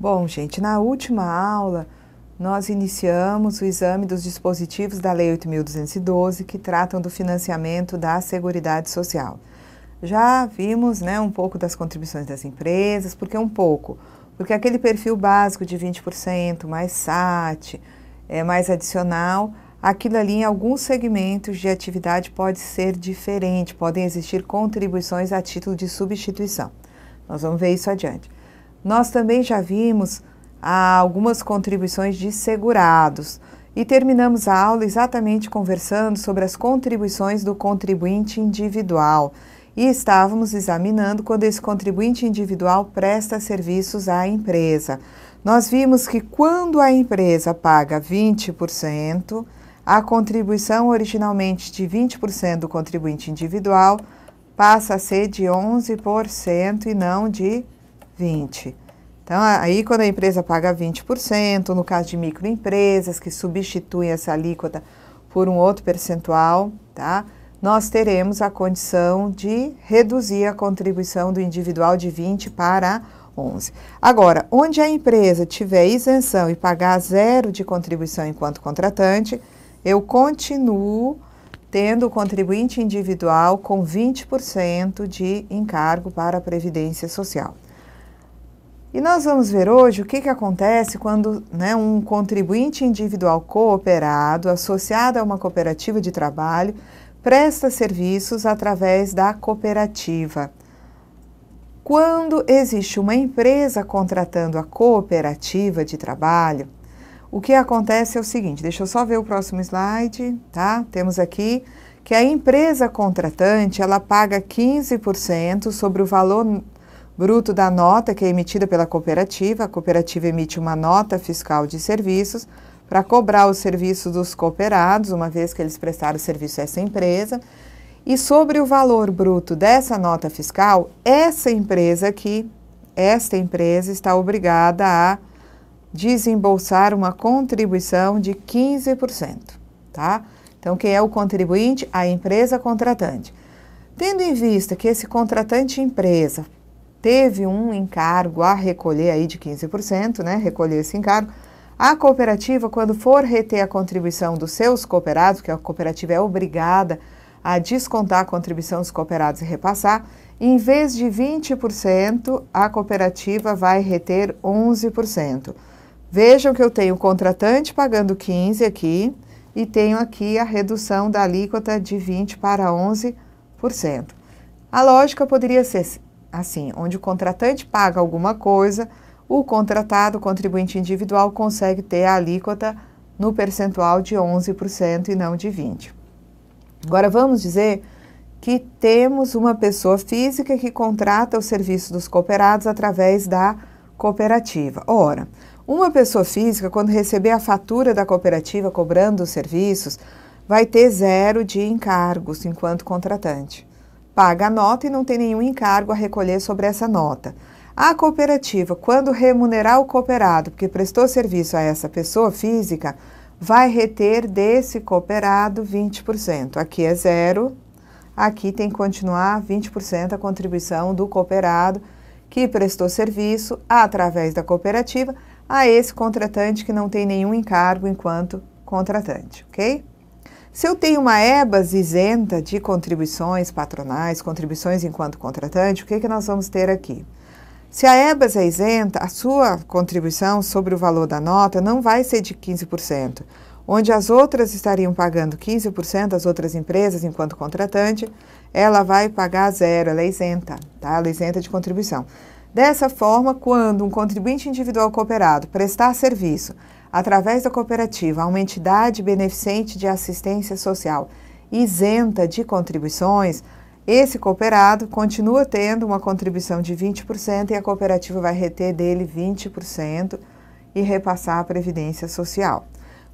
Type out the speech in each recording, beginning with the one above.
Bom, gente, na última aula nós iniciamos o exame dos dispositivos da Lei 8.212 que tratam do financiamento da Seguridade Social. Já vimos, um pouco das contribuições das empresas, porque aquele perfil básico de 20%, mais SAT, mais adicional, aquilo ali em alguns segmentos de atividade pode ser diferente, podem existir contribuições a título de substituição. Nós vamos ver isso adiante. Nós também já vimos algumas contribuições de segurados e terminamos a aula exatamente conversando sobre as contribuições do contribuinte individual e estávamos examinando quando esse contribuinte individual presta serviços à empresa. Nós vimos que quando a empresa paga 20%, a contribuição originalmente de 20% do contribuinte individual passa a ser de 11% e não de 20%. Então, aí quando a empresa paga 20%, no caso de microempresas que substituem essa alíquota por um outro percentual, tá? Nós teremos a condição de reduzir a contribuição do individual de 20 para 11. Agora, onde a empresa tiver isenção e pagar zero de contribuição enquanto contratante, eu continuo tendo o contribuinte individual com 20% de encargo para a Previdência Social. E nós vamos ver hoje o que acontece quando um contribuinte individual cooperado, associado a uma cooperativa de trabalho, presta serviços através da cooperativa. Quando existe uma empresa contratando a cooperativa de trabalho, o que acontece é o seguinte, deixa eu só ver o próximo slide, tá? Temos aqui que a empresa contratante, ela paga 15% sobre o valor bruto da nota que é emitida pela cooperativa. A cooperativa emite uma nota fiscal de serviços para cobrar os serviços dos cooperados, uma vez que eles prestaram serviço a essa empresa. E sobre o valor bruto dessa nota fiscal, esta empresa está obrigada a desembolsar uma contribuição de 15%, tá? Então, quem é o contribuinte? A empresa contratante. Tendo em vista que esse contratante empresa teve um encargo a recolher aí de 15%, recolher esse encargo, a cooperativa, quando for reter a contribuição dos seus cooperados, porque a cooperativa é obrigada a descontar a contribuição dos cooperados e repassar, em vez de 20%, a cooperativa vai reter 11%. Vejam que eu tenho o contratante pagando 15% aqui e tenho aqui a redução da alíquota de 20% para 11%. A lógica poderia ser assim, onde o contratante paga alguma coisa, o contratado, o contribuinte individual, consegue ter a alíquota no percentual de 11% e não de 20%. Agora, vamos dizer que temos uma pessoa física que contrata o serviço dos cooperados através da cooperativa. Ora, uma pessoa física, quando receber a fatura da cooperativa cobrando os serviços, vai ter zero de encargos enquanto contratante. Paga a nota e não tem nenhum encargo a recolher sobre essa nota. A cooperativa, quando remunerar o cooperado, porque prestou serviço a essa pessoa física, vai reter desse cooperado 20%. Aqui é zero, aqui tem que continuar 20% a contribuição do cooperado que prestou serviço através da cooperativa a esse contratante que não tem nenhum encargo enquanto contratante, ok? Se eu tenho uma EBAS isenta de contribuições patronais, contribuições enquanto contratante, o que nós vamos ter aqui? Se a EBAS é isenta, a sua contribuição sobre o valor da nota não vai ser de 15%. Onde as outras estariam pagando 15%, as outras empresas enquanto contratante, ela vai pagar zero, ela é isenta, tá? Ela é isenta de contribuição. Dessa forma, quando um contribuinte individual cooperado prestar serviço através da cooperativa a uma entidade beneficente de assistência social isenta de contribuições, esse cooperado continua tendo uma contribuição de 20% e a cooperativa vai reter dele 20% e repassar a Previdência Social.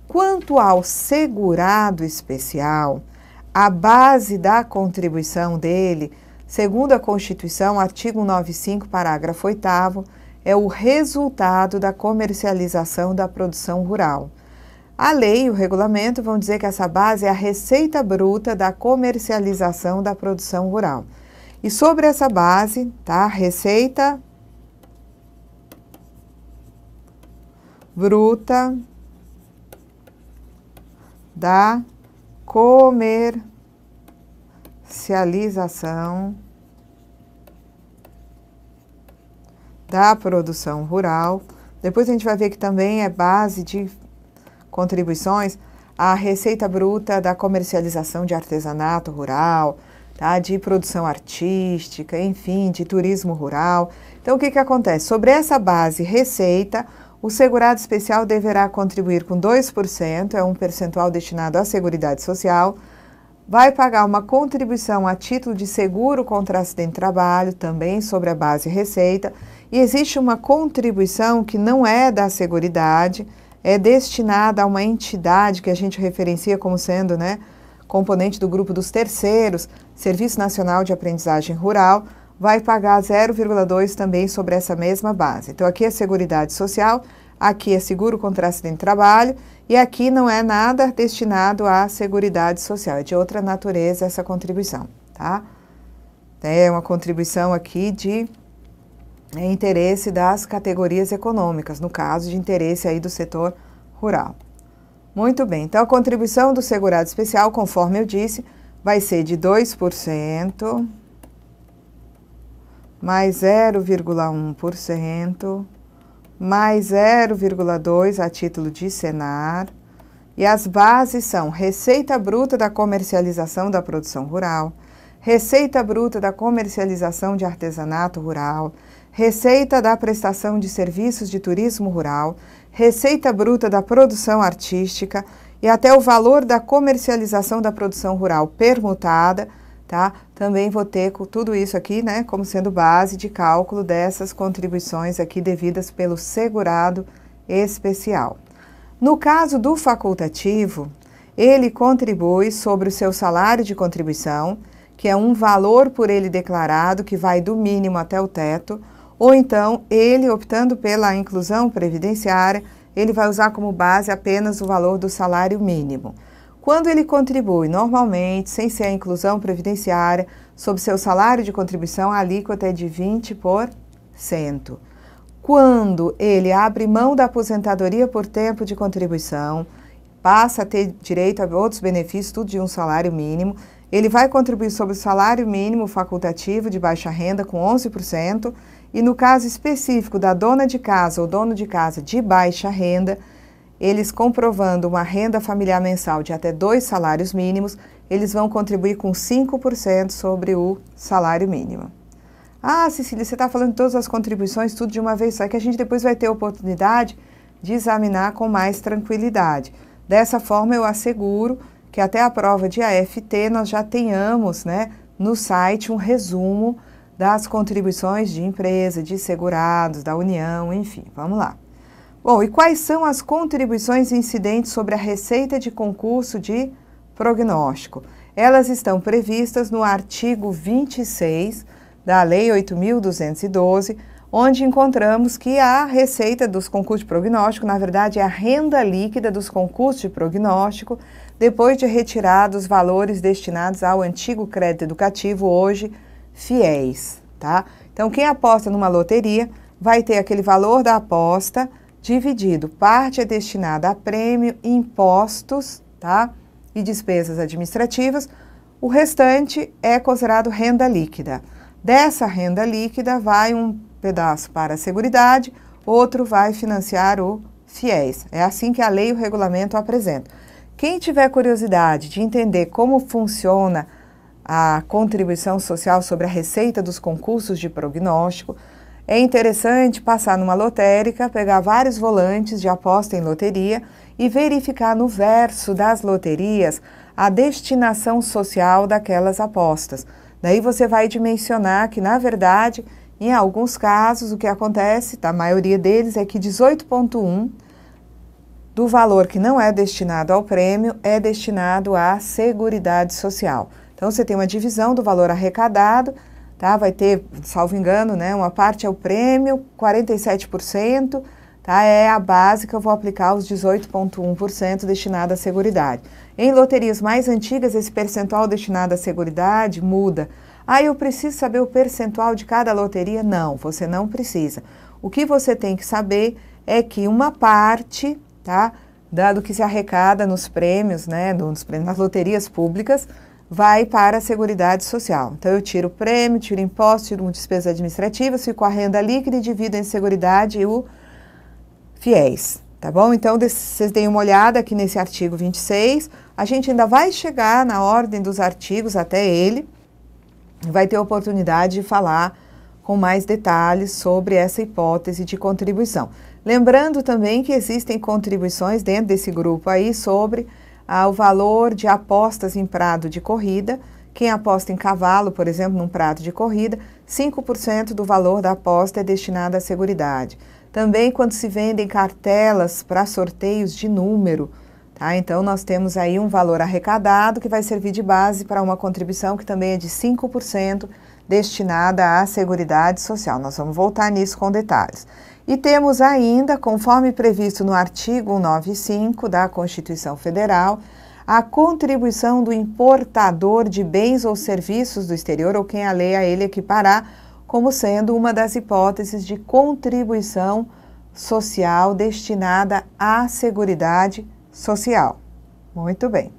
Quanto ao segurado especial, a base da contribuição dele, segundo a Constituição, artigo 195, parágrafo 8º, é o resultado da comercialização da produção rural. A lei e o regulamento vão dizer que essa base é a receita bruta da comercialização da produção rural. E sobre essa base, tá? Receita bruta da comercialização da produção rural. Depois a gente vai ver que também é base de contribuições a receita bruta da comercialização de artesanato rural, tá? De produção artística, enfim, de turismo rural. Então, o que acontece? Sobre essa base receita, o segurado especial deverá contribuir com 2%, é um percentual destinado à Seguridade Social, vai pagar uma contribuição a título de seguro contra acidente de trabalho, também sobre a base receita, e existe uma contribuição que não é da Seguridade, é destinada a uma entidade que a gente referencia como sendo, né, componente do grupo dos terceiros, Serviço Nacional de Aprendizagem Rural, vai pagar 0,2 também sobre essa mesma base. Então, aqui é Seguridade Social, aqui é seguro contra acidente de trabalho, e aqui não é nada destinado à Seguridade Social, é de outra natureza essa contribuição, tá? É uma contribuição aqui de interesse das categorias econômicas, no caso de interesse aí do setor rural. Muito bem, então a contribuição do segurado especial, conforme eu disse, vai ser de 2%, mais 0,1%, mais 0,2% a título de Senar, e as bases são receita bruta da comercialização da produção rural, receita bruta da comercialização de artesanato rural, receita da prestação de serviços de turismo rural, receita bruta da produção artística e até o valor da comercialização da produção rural permutada, tá? Também vou ter tudo isso aqui, né, como sendo base de cálculo dessas contribuições aqui devidas pelo segurado especial. No caso do facultativo, ele contribui sobre o seu salário de contribuição, que é um valor por ele declarado que vai do mínimo até o teto, ou então ele, optando pela inclusão previdenciária, ele vai usar como base apenas o valor do salário mínimo. Quando ele contribui normalmente, sem ser a inclusão previdenciária, sobre seu salário de contribuição, a alíquota é de 20%. Quando ele abre mão da aposentadoria por tempo de contribuição, passa a ter direito a outros benefícios, tudo de um salário mínimo, ele vai contribuir sobre o salário mínimo facultativo de baixa renda com 11%, e no caso específico da dona de casa ou dono de casa de baixa renda, eles comprovando uma renda familiar mensal de até 2 salários mínimos, eles vão contribuir com 5% sobre o salário mínimo. Ah, Cecília, você está falando de todas as contribuições, tudo de uma vez só, que a gente depois vai ter a oportunidade de examinar com mais tranquilidade. Dessa forma, eu asseguro que até a prova de AFT nós já tenhamos, né, no site um resumo das contribuições de empresa, de segurados, da União, enfim, vamos lá. Bom, e quais são as contribuições incidentes sobre a receita de concurso de prognóstico? Elas estão previstas no artigo 26 da Lei 8.212, onde encontramos que a receita dos concursos de prognóstico, na verdade, é a renda líquida dos concursos de prognóstico, depois de retirados os valores destinados ao antigo crédito educativo, hoje FIES, tá? Então, quem aposta numa loteria vai ter aquele valor da aposta dividido. Parte é destinada a prêmio, impostos, tá? E despesas administrativas. O restante é considerado renda líquida. Dessa renda líquida vai um pedaço para a Seguridade, outro vai financiar o FIES. É assim que a lei e o regulamento apresentam. Quem tiver curiosidade de entender como funciona a contribuição social sobre a receita dos concursos de prognóstico, é interessante passar numa lotérica, pegar vários volantes de aposta em loteria e verificar no verso das loterias a destinação social daquelas apostas. Daí você vai dimensionar que, na verdade, em alguns casos, o que acontece, a maioria deles, é que 18,1% do valor que não é destinado ao prêmio é destinado à Seguridade Social. Então, você tem uma divisão do valor arrecadado, tá? Vai ter, salvo engano, né, uma parte é o prêmio, 47%, tá? É a base que eu vou aplicar os 18,1% destinado à Seguridade. Em loterias mais antigas, esse percentual destinado à Seguridade muda. Ah, eu preciso saber o percentual de cada loteria? Não, você não precisa. O que você tem que saber é que uma parte, tá, do que se arrecada nos prêmios, né, nas loterias públicas, vai para a Seguridade Social. Então, eu tiro o prêmio, tiro imposto, tiro despesas administrativas, fico com a renda líquida e divido em Seguridade e o FIES, tá bom? Então, vocês deem uma olhada aqui nesse artigo 26. A gente ainda vai chegar na ordem dos artigos até ele, vai ter oportunidade de falar com mais detalhes sobre essa hipótese de contribuição. Lembrando também que existem contribuições dentro desse grupo aí sobre o valor de apostas em prado de corrida. Quem aposta em cavalo, por exemplo, num prado de corrida, 5% do valor da aposta é destinado à Seguridade. Também quando se vendem cartelas para sorteios de número, tá? Então, nós temos aí um valor arrecadado que vai servir de base para uma contribuição que também é de 5% destinada à Seguridade Social. Nós vamos voltar nisso com detalhes. E temos ainda, conforme previsto no artigo 195 da Constituição Federal, a contribuição do importador de bens ou serviços do exterior, ou quem a lei a ele equiparar, como sendo uma das hipóteses de contribuição social destinada à Seguridade Social. Muito bem.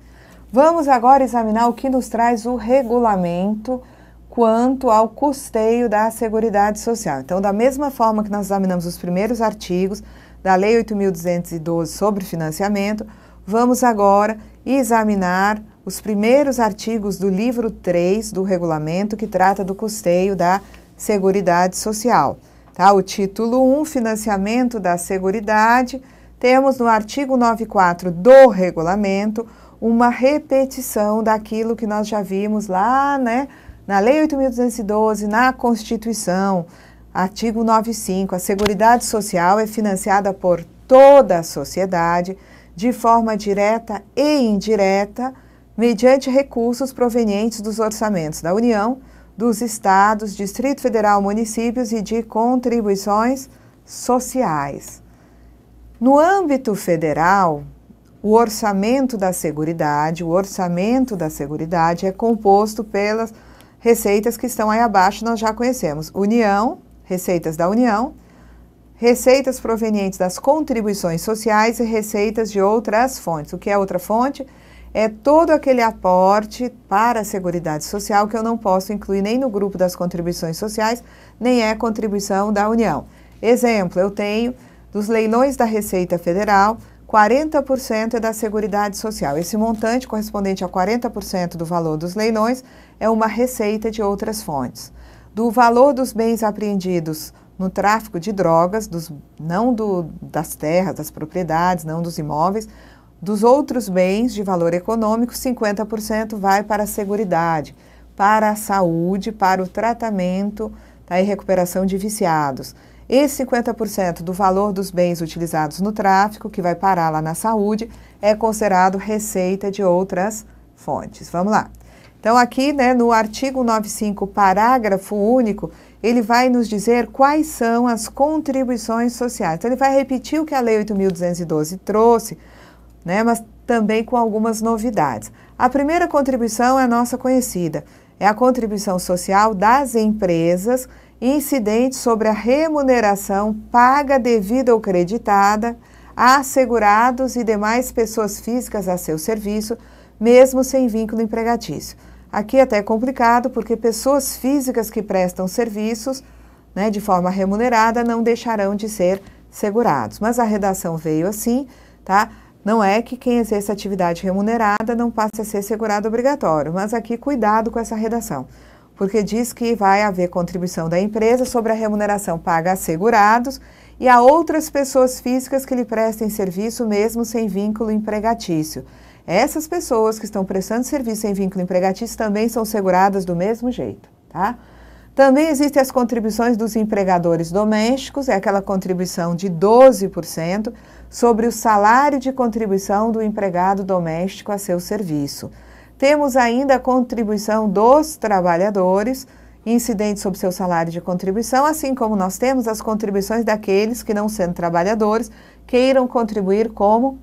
Vamos agora examinar o que nos traz o regulamento quanto ao custeio da Seguridade Social. Então, da mesma forma que nós examinamos os primeiros artigos da Lei 8.212 sobre financiamento, vamos agora examinar os primeiros artigos do livro 3 do regulamento que trata do custeio da Seguridade Social. Tá? O título 1, Financiamento da Seguridade, temos no artigo 94 do regulamento uma repetição daquilo que nós já vimos lá, né? Na Lei 8.212, na Constituição, artigo 95, a Seguridade Social é financiada por toda a sociedade, de forma direta e indireta, mediante recursos provenientes dos orçamentos da União, dos Estados, Distrito Federal, municípios e de contribuições sociais. No âmbito federal, o orçamento da Seguridade é composto pelas receitas que estão aí abaixo, nós já conhecemos. União, receitas da União, receitas provenientes das contribuições sociais e receitas de outras fontes. O que é outra fonte? É todo aquele aporte para a Seguridade Social que eu não posso incluir nem no grupo das contribuições sociais, nem é contribuição da União. Exemplo, eu tenho dos leilões da Receita Federal, 40% é da Seguridade Social. Esse montante, correspondente a 40% do valor dos leilões, é uma receita de outras fontes. Do valor dos bens apreendidos no tráfico de drogas, das terras, das propriedades, não dos imóveis, dos outros bens de valor econômico, 50% vai para a Seguridade, para a saúde, para o tratamento e recuperação de viciados. Esse 50% do valor dos bens utilizados no tráfico, que vai parar lá na saúde, é considerado receita de outras fontes. Vamos lá. Então, aqui, né, no artigo 95, parágrafo único, ele vai nos dizer quais são as contribuições sociais. Então, ele vai repetir o que a Lei 8.212 trouxe, né, mas também com algumas novidades. A primeira contribuição é a nossa conhecida, é a contribuição social das empresas incidente sobre a remuneração paga, devida ou creditada a assegurados e demais pessoas físicas a seu serviço, mesmo sem vínculo empregatício. Aqui até é complicado, porque pessoas físicas que prestam serviços, né, de forma remunerada não deixarão de ser segurados. Mas a redação veio assim, tá? Não é que quem exerce atividade remunerada não passe a ser segurado obrigatório, mas aqui cuidado com essa redação, porque diz que vai haver contribuição da empresa sobre a remuneração paga a segurados e a outras pessoas físicas que lhe prestem serviço mesmo sem vínculo empregatício. Essas pessoas que estão prestando serviço sem vínculo empregatício também são seguradas do mesmo jeito, tá? Também existem as contribuições dos empregadores domésticos, é aquela contribuição de 12% sobre o salário de contribuição do empregado doméstico a seu serviço. Temos ainda a contribuição dos trabalhadores, incidente sobre seu salário de contribuição, assim como nós temos as contribuições daqueles que, não sendo trabalhadores, queiram contribuir como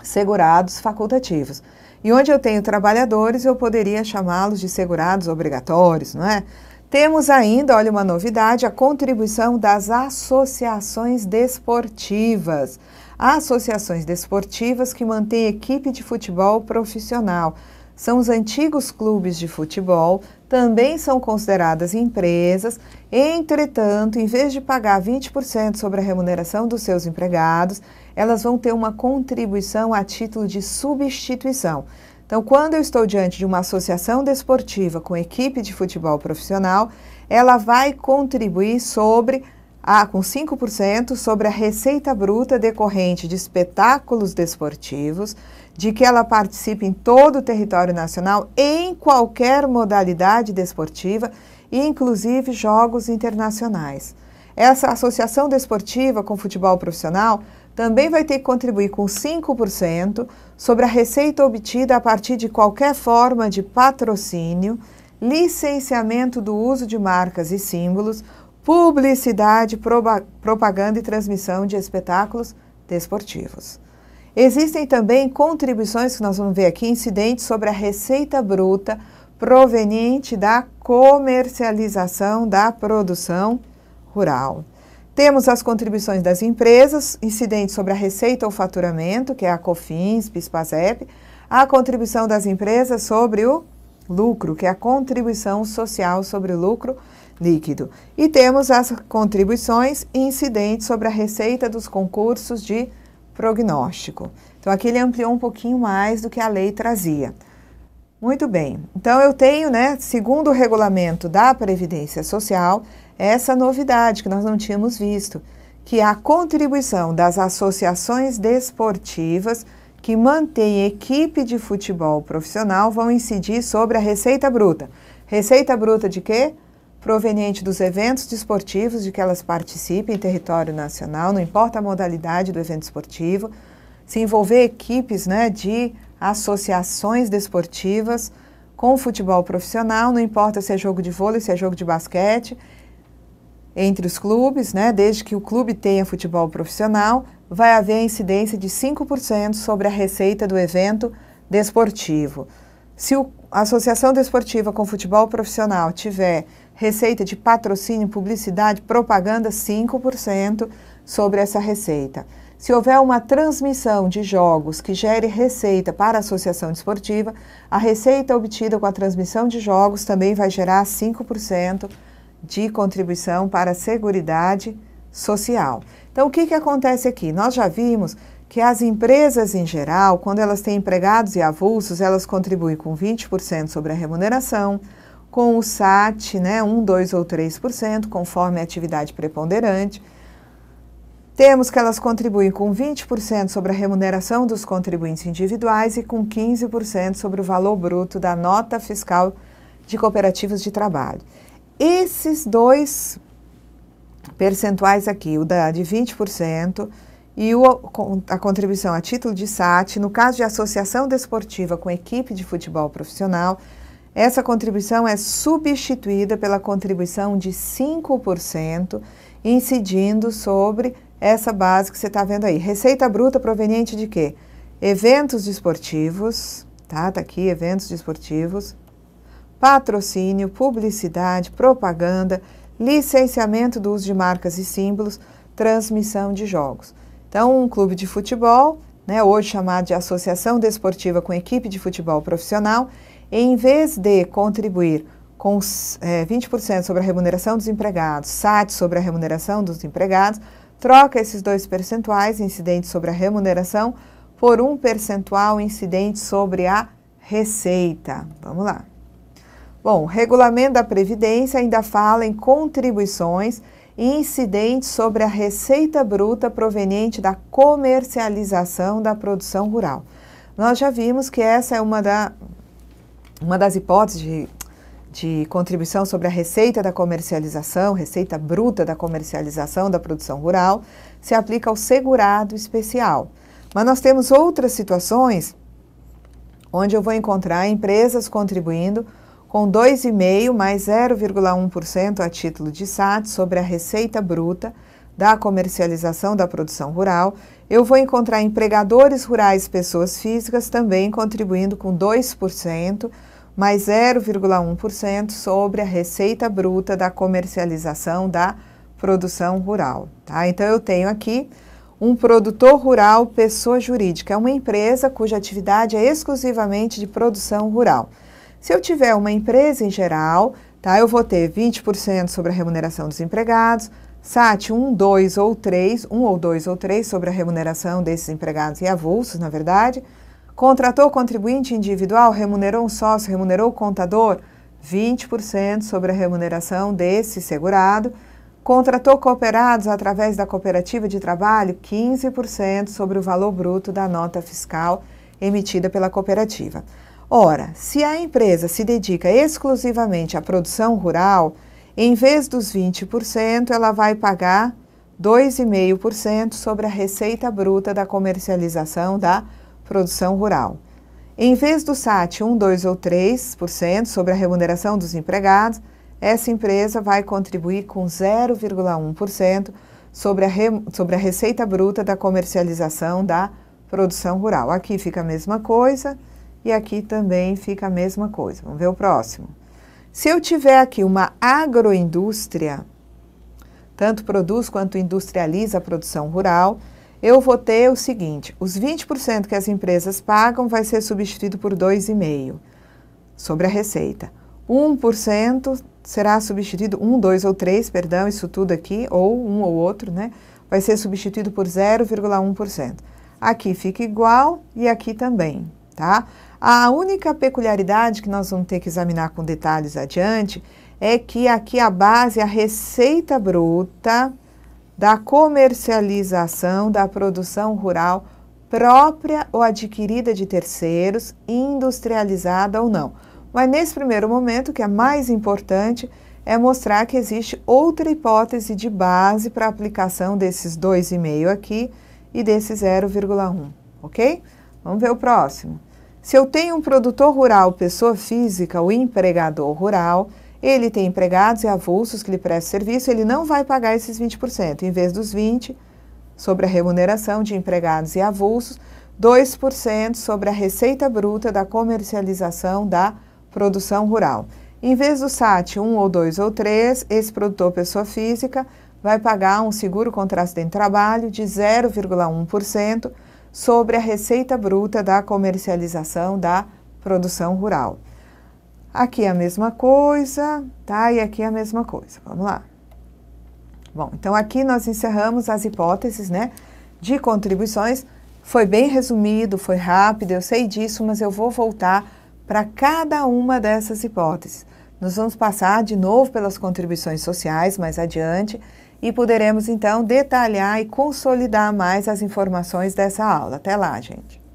segurados facultativos. E onde eu tenho trabalhadores, eu poderia chamá-los de segurados obrigatórios, não é? Temos ainda, olha uma novidade, a contribuição das associações desportivas. Associações desportivas que mantêm equipe de futebol profissional. São os antigos clubes de futebol, também são consideradas empresas, entretanto, em vez de pagar 20% sobre a remuneração dos seus empregados, elas vão ter uma contribuição a título de substituição. Então, quando eu estou diante de uma associação desportiva com equipe de futebol profissional, ela vai contribuir com 5% sobre a receita bruta decorrente de espetáculos desportivos, de que ela participe em todo o território nacional, em qualquer modalidade desportiva, inclusive jogos internacionais. Essa associação desportiva com futebol profissional também vai ter que contribuir com 5% sobre a receita obtida a partir de qualquer forma de patrocínio, licenciamento do uso de marcas e símbolos, publicidade, propaganda e transmissão de espetáculos desportivos. Existem também contribuições que nós vamos ver aqui, incidentes sobre a receita bruta proveniente da comercialização da produção rural. Temos as contribuições das empresas, incidentes sobre a receita ou faturamento, que é a COFINS, PIS/PASEP, a contribuição das empresas sobre o lucro, que é a contribuição social sobre o lucro líquido. E temos as contribuições incidentes sobre a receita dos concursos de prognóstico. Então, aqui ele ampliou um pouquinho mais do que a lei trazia. Muito bem. Então, eu tenho, segundo o regulamento da Previdência Social, essa novidade que nós não tínhamos visto, que é a contribuição das associações desportivas que mantêm equipe de futebol profissional vão incidir sobre a receita bruta. Receita bruta de quê? Proveniente dos eventos desportivos de que elas participem em território nacional, não importa a modalidade do evento esportivo, se envolver equipes de associações desportivas com futebol profissional, não importa se é jogo de vôlei, se é jogo de basquete, entre os clubes, desde que o clube tenha futebol profissional, vai haver a incidência de 5% sobre a receita do evento desportivo. Se a associação desportiva com futebol profissional tiver receita de patrocínio, publicidade, propaganda, 5% sobre essa receita. Se houver uma transmissão de jogos que gere receita para a associação desportiva, a receita obtida com a transmissão de jogos também vai gerar 5% de contribuição para a Seguridade Social. Então, o que acontece aqui? Nós já vimos que as empresas em geral, quando elas têm empregados e avulsos, elas contribuem com 20% sobre a remuneração, com o SAT, 1, 2 ou 3%, conforme a atividade preponderante. Temos que elas contribuem com 20% sobre a remuneração dos contribuintes individuais e com 15% sobre o valor bruto da nota fiscal de cooperativas de trabalho. Esses dois percentuais aqui, o de 20% e a contribuição a título de SAT, no caso de associação desportiva com equipe de futebol profissional, essa contribuição é substituída pela contribuição de 5%, incidindo sobre essa base que você está vendo aí. Receita bruta proveniente de quê? Eventos desportivos, tá aqui, eventos desportivos, patrocínio, publicidade, propaganda, licenciamento do uso de marcas e símbolos, transmissão de jogos. Então, um clube de futebol, hoje chamado de associação desportiva com equipe de futebol profissional, em vez de contribuir com 20% sobre a remuneração dos empregados, SAT sobre a remuneração dos empregados, troca esses dois percentuais incidentes sobre a remuneração por um percentual incidente sobre a receita. Vamos lá. Bom, o regulamento da Previdência ainda fala em contribuições incidentes sobre a receita bruta proveniente da comercialização da produção rural. Nós já vimos que essa é uma das hipóteses de contribuição sobre a receita da comercialização, receita bruta da comercialização da produção rural, se aplica ao segurado especial. Mas nós temos outras situações onde eu vou encontrar empresas contribuindo com 2,5% mais 0,1% a título de SAT sobre a receita bruta da comercialização da produção rural. Eu vou encontrar empregadores rurais, pessoas físicas, também contribuindo com 2%, mais 0,1% sobre a receita bruta da comercialização da produção rural, tá? Então, eu tenho aqui um produtor rural, pessoa jurídica, é uma empresa cuja atividade é exclusivamente de produção rural. Se eu tiver uma empresa em geral, tá, eu vou ter 20% sobre a remuneração dos empregados, SAT 1, 2 ou 3, 1 ou 2 ou 3 sobre a remuneração desses empregados e avulsos, na verdade. Contratou contribuinte individual, remunerou um sócio, remunerou o contador, 20% sobre a remuneração desse segurado. Contratou cooperados através da cooperativa de trabalho, 15% sobre o valor bruto da nota fiscal emitida pela cooperativa. Ora, se a empresa se dedica exclusivamente à produção rural, em vez dos 20%, ela vai pagar 2,5% sobre a receita bruta da comercialização da produção rural. Em vez do SAT 1, 2 ou 3% sobre a remuneração dos empregados, essa empresa vai contribuir com 0,1% sobre a receita bruta da comercialização da produção rural. Aqui fica a mesma coisa e aqui também fica a mesma coisa. Vamos ver o próximo. Se eu tiver aqui uma agroindústria, tanto produz quanto industrializa a produção rural, eu vou ter o seguinte, os 20% que as empresas pagam vai ser substituído por 2,5% sobre a receita. 1% será substituído, 1, 2 ou 3, perdão, isso tudo aqui, ou um ou outro, né? Vai ser substituído por 0,1%. Aqui fica igual e aqui também, tá? A única peculiaridade que nós vamos ter que examinar com detalhes adiante é que aqui a base é a receita bruta da comercialização da produção rural própria ou adquirida de terceiros, industrializada ou não. Mas nesse primeiro momento, o que é mais importante é mostrar que existe outra hipótese de base para a aplicação desses 2,5 aqui e desse 0,1, ok? Vamos ver o próximo. Se eu tenho um produtor rural, pessoa física, o empregador rural, ele tem empregados e avulsos que lhe prestam serviço, ele não vai pagar esses 20%. Em vez dos 20% sobre a remuneração de empregados e avulsos, 2% sobre a receita bruta da comercialização da produção rural. Em vez do SAT 1 ou 2 ou 3, esse produtor pessoa física vai pagar um seguro contra acidente de trabalho de 0,1% sobre a receita bruta da comercialização da produção rural. Aqui é a mesma coisa, tá? E aqui é a mesma coisa. Vamos lá. Bom, então aqui nós encerramos as hipóteses, né, de contribuições. Foi bem resumido, foi rápido, eu sei disso, mas eu vou voltar para cada uma dessas hipóteses. Nós vamos passar de novo pelas contribuições sociais mais adiante e poderemos então detalhar e consolidar mais as informações dessa aula. Até lá, gente!